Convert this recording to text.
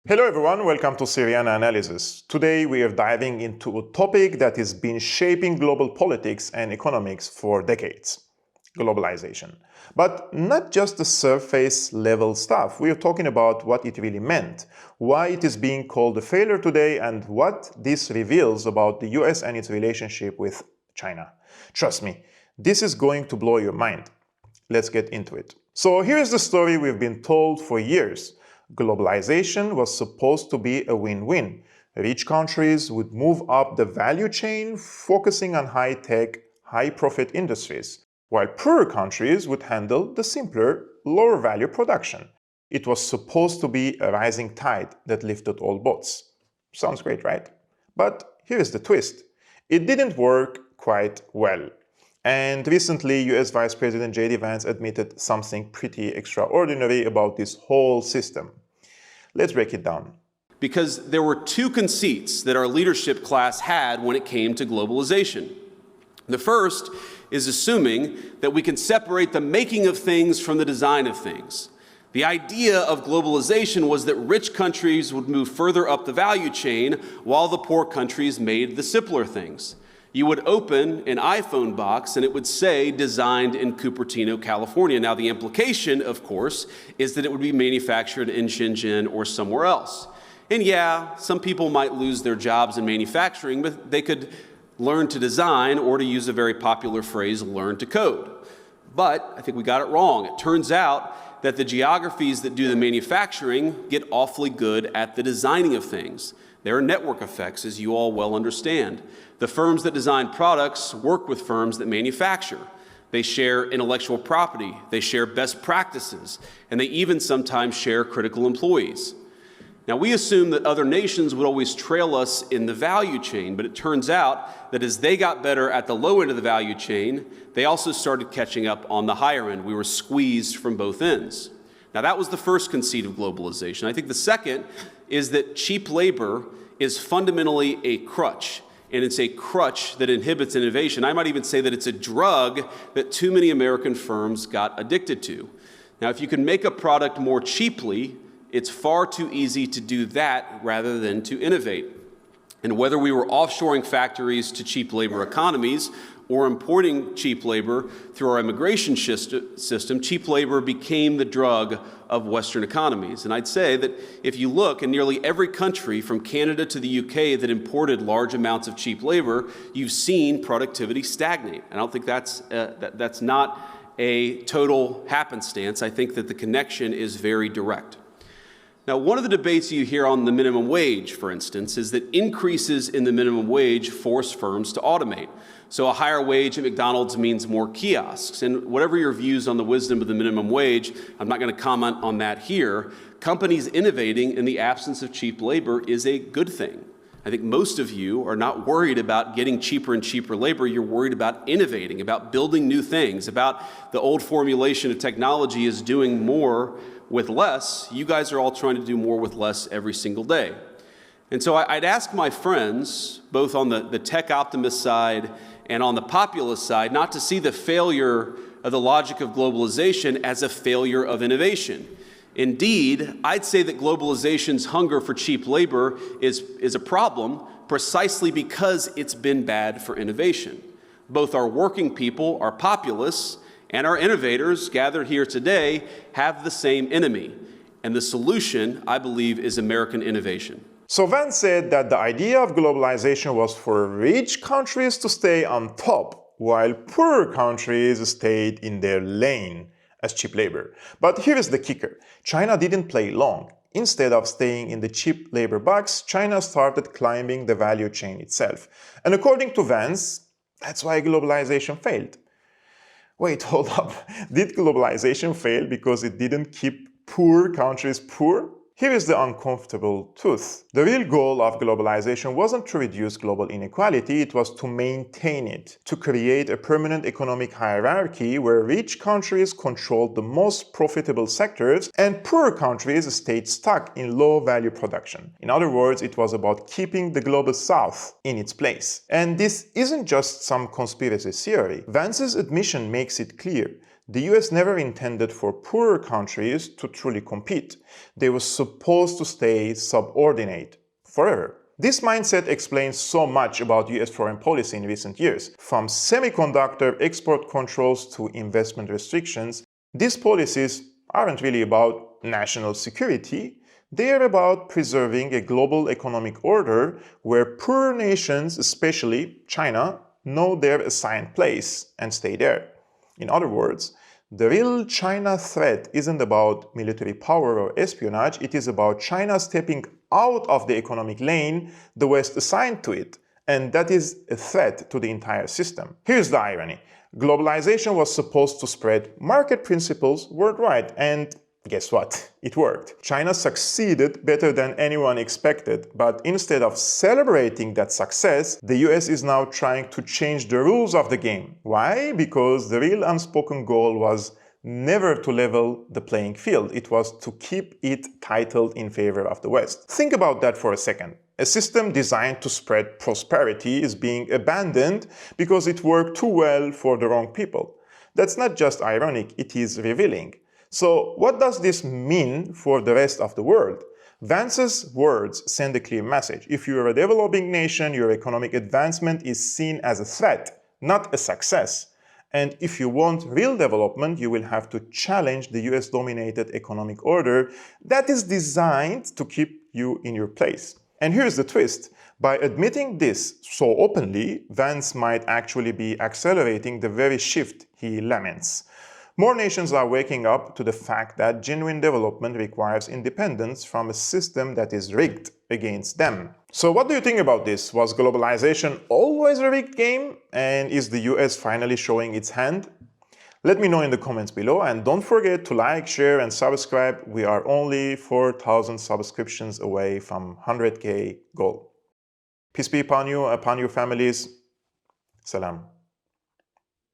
Hello everyone, welcome to Syriana Analysis. Today we are diving into a topic that has been shaping global politics and economics for decades: globalization. But not just the surface level stuff. We are talking about what it really meant, why it is being called a failure today, and what this reveals about the US and its relationship with China. Trust me, this is going to blow your mind. Let's get into it. So here's the story we've been told for years. Globalization was supposed to be a win-win. Rich countries would move up the value chain, focusing on high-tech, high-profit industries, while poorer countries would handle the simpler, lower-value production. It was supposed to be a rising tide that lifted all boats. Sounds great, right? But here's the twist. It didn't work quite well. And recently, US Vice President J.D. Vance admitted something pretty extraordinary about this whole system. Let's break it down. Because there were two conceits that our leadership class had when it came to globalization. The first is assuming that we can separate the making of things from the design of things. The idea of globalization was that rich countries would move further up the value chain while the poor countries made the simpler things. You would open an iPhone box and it would say designed in Cupertino, California. Now the implication, of course, is that it would be manufactured in Shenzhen or somewhere else. And yeah, some people might lose their jobs in manufacturing, but they could learn to design, or to use a very popular phrase, learn to code. But I think we got it wrong. It turns out that the geographies that do the manufacturing get awfully good at the designing of things. There are network effects, as you all well understand. The firms that design products work with firms that manufacture. They share intellectual property, they share best practices, and they even sometimes share critical employees. Now, we assume that other nations would always trail us in the value chain, but it turns out that as they got better at the low end of the value chain, they also started catching up on the higher end. We were squeezed from both ends. Now, that was the first conceit of globalization. I think the second is that cheap labor is fundamentally a crutch, and it's a crutch that inhibits innovation. I might even say that it's a drug that too many American firms got addicted to. Now, if you can make a product more cheaply, it's far too easy to do that rather than to innovate. And whether we were offshoring factories to cheap labor economies or importing cheap labor through our immigration system, cheap labor became the drug of Western economies. And I'd say that if you look in nearly every country from Canada to the UK that imported large amounts of cheap labor, you've seen productivity stagnate. I don't think that's not a total happenstance. I think that the connection is very direct. Now, one of the debates you hear on the minimum wage, for instance, is that increases in the minimum wage force firms to automate. So a higher wage at McDonald's means more kiosks. And whatever your views on the wisdom of the minimum wage, I'm not going to comment on that here. Companies innovating in the absence of cheap labor is a good thing. I think most of you are not worried about getting cheaper and cheaper labor. You're worried about innovating, about building new things, about the old formulation of technology is doing more with less. You guys are all trying to do more with less every single day. And so I'd ask my friends, both on the tech optimist side and on the populist side, not to see the failure of the logic of globalization as a failure of innovation. Indeed, I'd say that globalization's hunger for cheap labor is a problem precisely because it's been bad for innovation. Both our working people, our populists, and our innovators gathered here today have the same enemy. And the solution, I believe, is American innovation. So Vance said that the idea of globalization was for rich countries to stay on top, while poorer countries stayed in their lane as cheap labor. But here is the kicker. China didn't play long. Instead of staying in the cheap labor box, China started climbing the value chain itself. And according to Vance, that's why globalization failed. Wait, hold up. Did globalization fail because it didn't keep poor countries poor? Here is the uncomfortable truth. The real goal of globalization wasn't to reduce global inequality, it was to maintain it, to create a permanent economic hierarchy where rich countries controlled the most profitable sectors and poorer countries stayed stuck in low-value production. In other words, it was about keeping the global south in its place. And this isn't just some conspiracy theory. Vance's admission makes it clear. The US never intended for poorer countries to truly compete. They were supposed to stay subordinate forever. This mindset explains so much about US foreign policy in recent years. From semiconductor export controls to investment restrictions, these policies aren't really about national security. They are about preserving a global economic order where poorer nations, especially China, know their assigned place and stay there. In other words, the real China threat isn't about military power or espionage, it is about China stepping out of the economic lane the West assigned to it, and that is a threat to the entire system. Here's the irony. Globalization was supposed to spread market principles worldwide, and guess what? It worked. China succeeded better than anyone expected, but instead of celebrating that success, the US is now trying to change the rules of the game. Why? Because the real unspoken goal was never to level the playing field. It was to keep it titled in favor of the West. Think about that for a second. A system designed to spread prosperity is being abandoned because it worked too well for the wrong people. That's not just ironic, it is revealing. So what does this mean for the rest of the world? Vance's words send a clear message. If you are a developing nation, your economic advancement is seen as a threat, not a success. And if you want real development, you will have to challenge the US-dominated economic order that is designed to keep you in your place. And here's the twist. By admitting this so openly, Vance might actually be accelerating the very shift he laments. More nations are waking up to the fact that genuine development requires independence from a system that is rigged against them. So what do you think about this? Was globalization always a rigged game? And is the US finally showing its hand? Let me know in the comments below, and don't forget to like, share and subscribe. We are only 4,000 subscriptions away from 100K goal. Peace be upon you, upon your families. Salam.